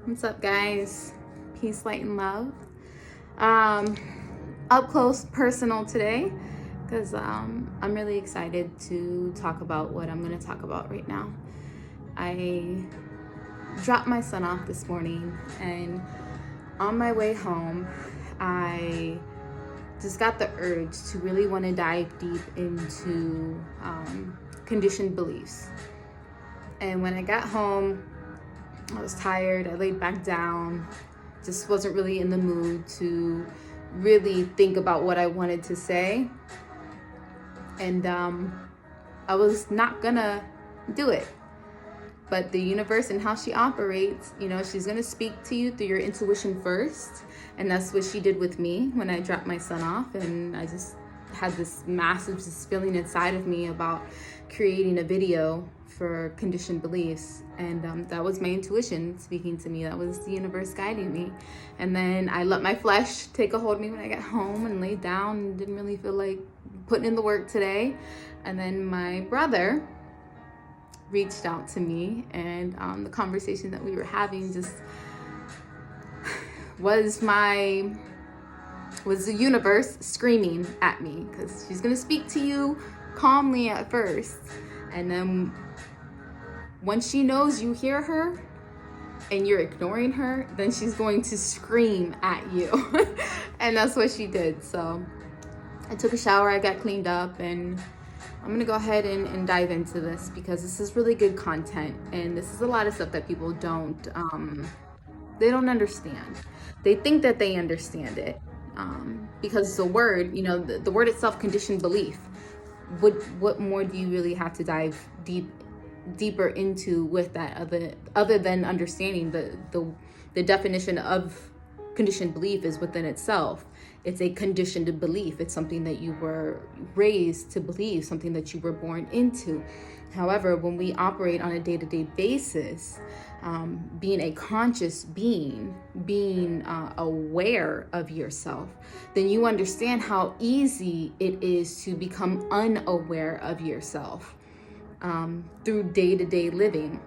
What's up, guys? Peace, light, and love. Up close, personal today, because I'm really excited to talk about what I'm going to talk about right now. I dropped my son off this morning, and on my way home, I just got the urge to really want to dive deep into conditioned beliefs. And when I got home, I was tired. I laid back down, just wasn't really in the mood to really think about what I wanted to say. And I was not gonna do it. But the universe and how she operates, she's gonna speak to you through your intuition first. And that's what she did with me when I dropped my son off. And I just had this massive just feeling inside of me about creating a video for conditioned beliefs. And that was my intuition speaking to me. That was the universe guiding me. And then I let my flesh take a hold of me when I got home and laid down and didn't really feel like putting in the work today. And then my brother reached out to me, and the conversation that we were having just was the universe screaming at me, because she's going to speak to you calmly at first, and then once she knows you hear her and you're ignoring her, then she's going to scream at you. And that's what she did. So I took a shower, I got cleaned up, and I'm gonna go ahead and dive into this, because this is really good content, and this is a lot of stuff that people don't understand. They think that they understand it because it's a word. The word itself, conditioned belief. What more do you really have to dive deeper into with that, other than understanding the definition of conditioned belief is within itself. It's a conditioned belief. It's something that you were raised to believe, something that you were born into. However, when we operate on a day-to-day basis, being a conscious being, being aware of yourself, then you understand how easy it is to become unaware of yourself through day-to-day living.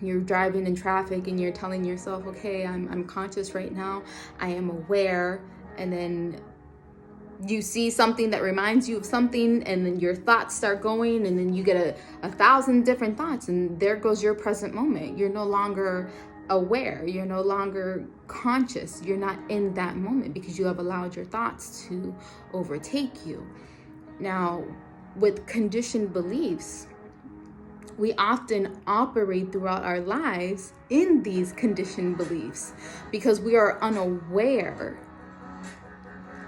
You're driving in traffic and you're telling yourself, okay, I'm conscious right now, I am aware, and then you see something that reminds you of something, and then your thoughts start going, and then you get a thousand different thoughts, and there goes your present moment. You're no longer aware, you're no longer conscious, you're not in that moment because you have allowed your thoughts to overtake you. Now, with conditioned beliefs, we often operate throughout our lives in these conditioned beliefs because we are unaware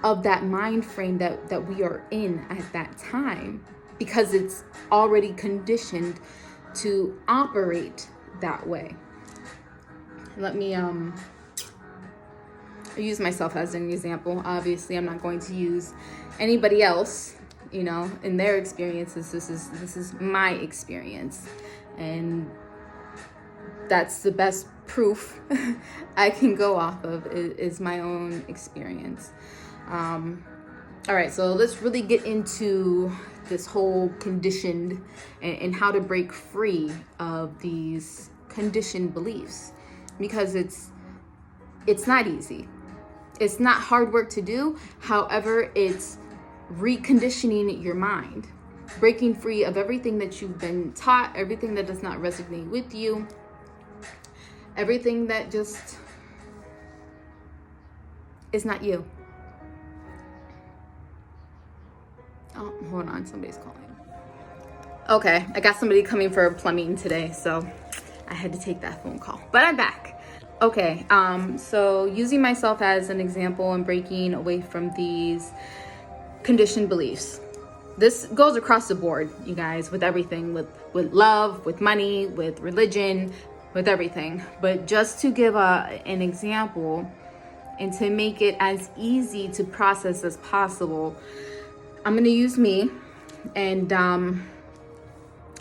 of that mind frame that we are in at that time, because it's already conditioned to operate that way. Let me use myself as an example. Obviously, I'm not going to use anybody else, in their experiences. This is my experience, and that's the best proof I can go off of is my own experience. All right, so let's really get into this whole conditioned and how to break free of these conditioned beliefs, because it's not easy. It's not hard work to do. However, it's reconditioning your mind, breaking free of everything that you've been taught, everything that does not resonate with you, everything that just is not you. Oh, hold on, somebody's calling. Okay, I got somebody coming for plumbing today, so I had to take that phone call, but I'm back. Okay, so using myself as an example and breaking away from these conditioned beliefs. This goes across the board, you guys, with everything, with love, with money, with religion, with everything. But just to give an example and to make it as easy to process as possible, I'm going to use me and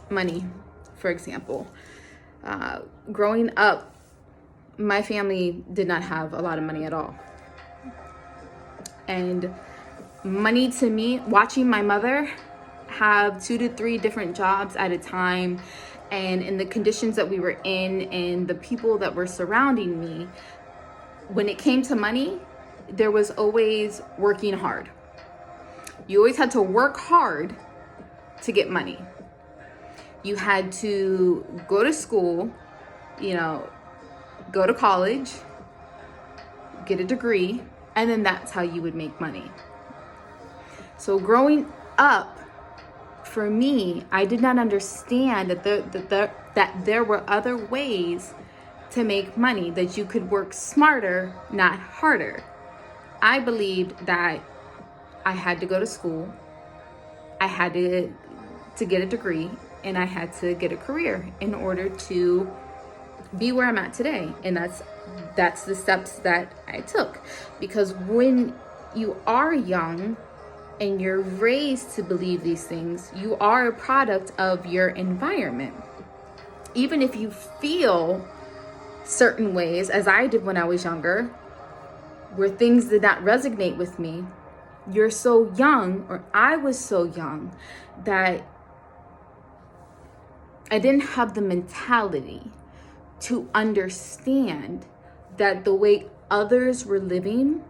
money, for example. Growing up, my family did not have a lot of money at all. And money to me, watching my mother have 2 to 3 different jobs at a time and in the conditions that we were in and the people that were surrounding me, when it came to money, there was always working hard. You always had to work hard to get money. You had to go to school, go to college, get a degree, and then that's how you would make money. So growing up, for me, I did not understand that there were other ways to make money, that you could work smarter, not harder. I believed that I had to go to school, I had to get a degree, and I had to get a career in order to be where I'm at today. And that's the steps that I took. Because when you are young and you're raised to believe these things, you are a product of your environment. Even if you feel certain ways, as I did when I was younger, where things did not resonate with me, you're so young, or I was so young, that I didn't have the mentality to understand that the way others were living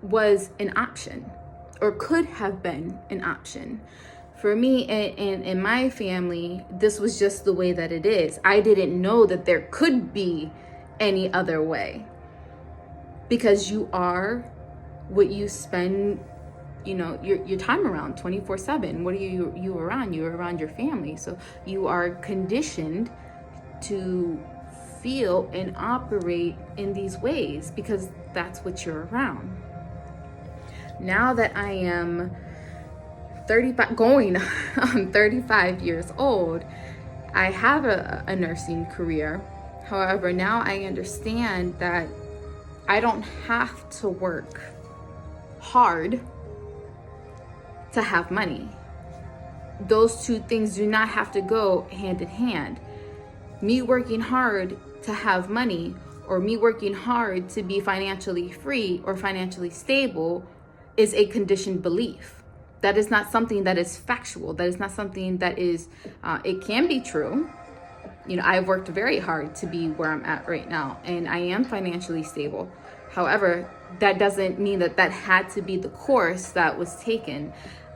was an option, or could have been an option. For me and in my family, this was just the way that it is. I didn't know that there could be any other way, because you are what you spend your time around 24/7. What are you around? You're around your family. So you are conditioned to feel and operate in these ways because that's what you're around. Now that I am 35, going on 35 years old, I have a nursing career. However, now I understand that I don't have to work hard to have money. Those two things do not have to go hand in hand. Me working hard to have money, or me working hard to be financially free or financially stable, is a conditioned belief. That is not something that is factual. That is not something that is, it can be true. I've worked very hard to be where I'm at right now, and I am financially stable. However, that doesn't mean that had to be the course that was taken.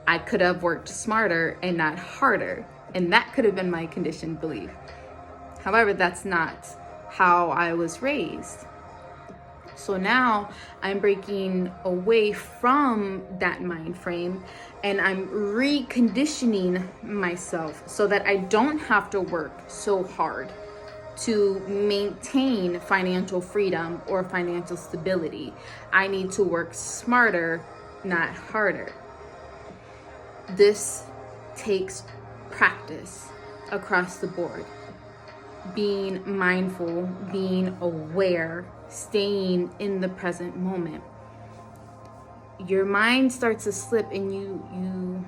I could have worked smarter and not harder, and that could have been my conditioned belief. However, that's not how I was raised. So now I'm breaking away from that mind frame, and I'm reconditioning myself so that I don't have to work so hard to maintain financial freedom or financial stability. I need to work smarter, not harder. This takes practice across the board. Being mindful, being aware, staying in the present moment. Your mind starts to slip, and you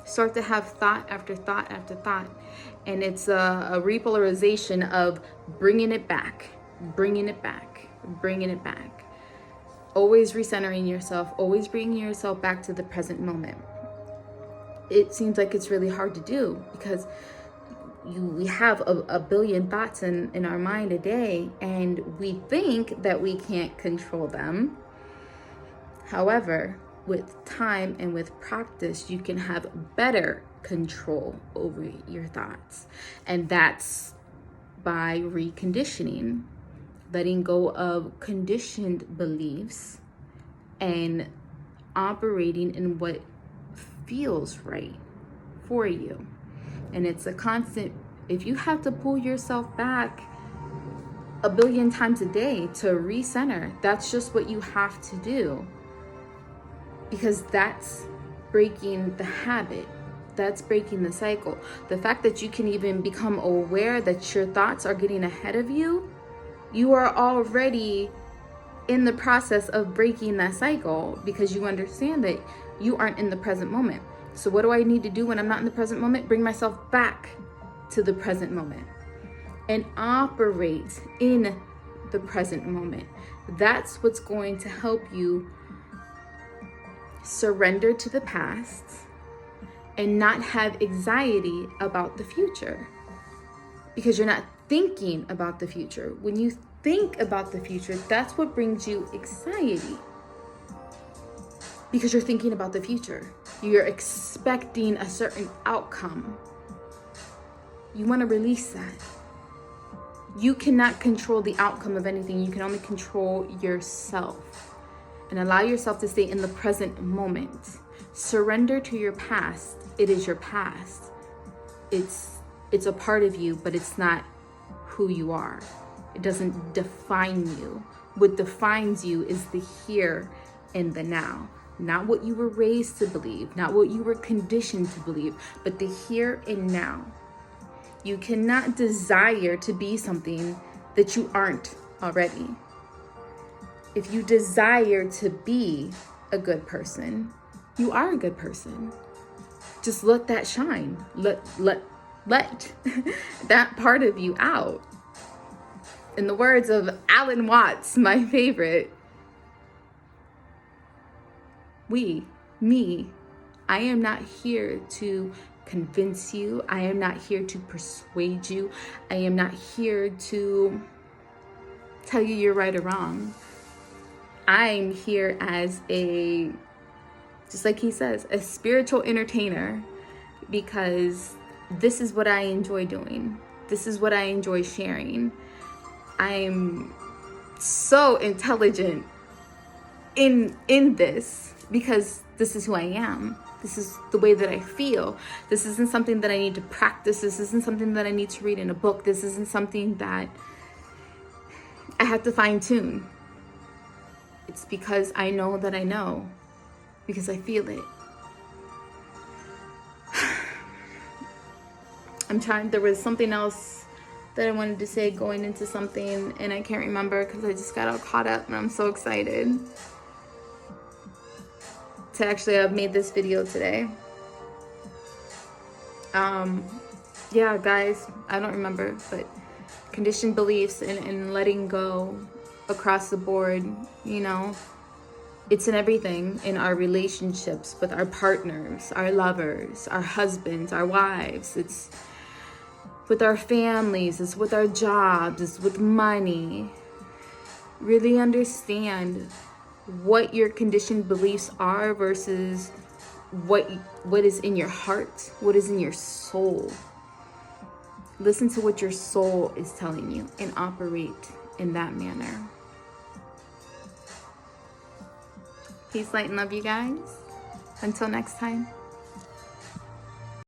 start to have thought after thought after thought, and it's a repolarization of bringing it back, bringing it back, bringing it back. Always recentering yourself, always bringing yourself back to the present moment. It seems like it's really hard to do because we have a billion thoughts in our mind a day, and we think that we can't control them. However, with time and with practice, you can have better control over your thoughts. And that's by reconditioning, letting go of conditioned beliefs and operating in what feels right for you. And it's a constant. If you have to pull yourself back a billion times a day to recenter, that's just what you have to do. Because that's breaking the habit. That's breaking the cycle. The fact that you can even become aware that your thoughts are getting ahead of you, you are already in the process of breaking that cycle, because you understand that you aren't in the present moment. So what do I need to do when I'm not in the present moment? Bring myself back to the present moment and operate in the present moment. That's what's going to help you surrender to the past and not have anxiety about the future, because you're not thinking about the future. When you think about the future, that's what brings you anxiety, because you're thinking about the future. You're expecting a certain outcome. You want to release that. You cannot control the outcome of anything. You can only control yourself, and allow yourself to stay in the present moment. Surrender to your past. It is your past. It's a part of you, but it's not who you are. It doesn't define you. What defines you is the here and the now. Not what you were raised to believe, not what you were conditioned to believe, but the here and now. You cannot desire to be something that you aren't already. If you desire to be a good person, you are a good person. Just let that shine. Let that part of you out. In the words of Alan Watts, my favorite, I am not here to convince you. I am not here to persuade you. I am not here to tell you you're right or wrong. I'm here as just like he says, a spiritual entertainer, because this is what I enjoy doing. This is what I enjoy sharing. I'm so intelligent in this, because this is who I am. This is the way that I feel. This isn't something that I need to practice. This isn't something that I need to read in a book. This isn't something that I have to fine tune. It's because I know that I know, because I feel it. There was something else that I wanted to say going into something, and I can't remember because I just got all caught up, and I'm so excited to actually have made this video today. Yeah, guys, I don't remember, but conditioned beliefs and letting go across the board, it's in everything, in our relationships with our partners, our lovers, our husbands, our wives. It's with our families, it's with our jobs, it's with money. Really understand what your conditioned beliefs are versus what is in your heart, what is in your soul. Listen to what your soul is telling you and operate in that manner. Peace, light, and love, you guys. Until next time.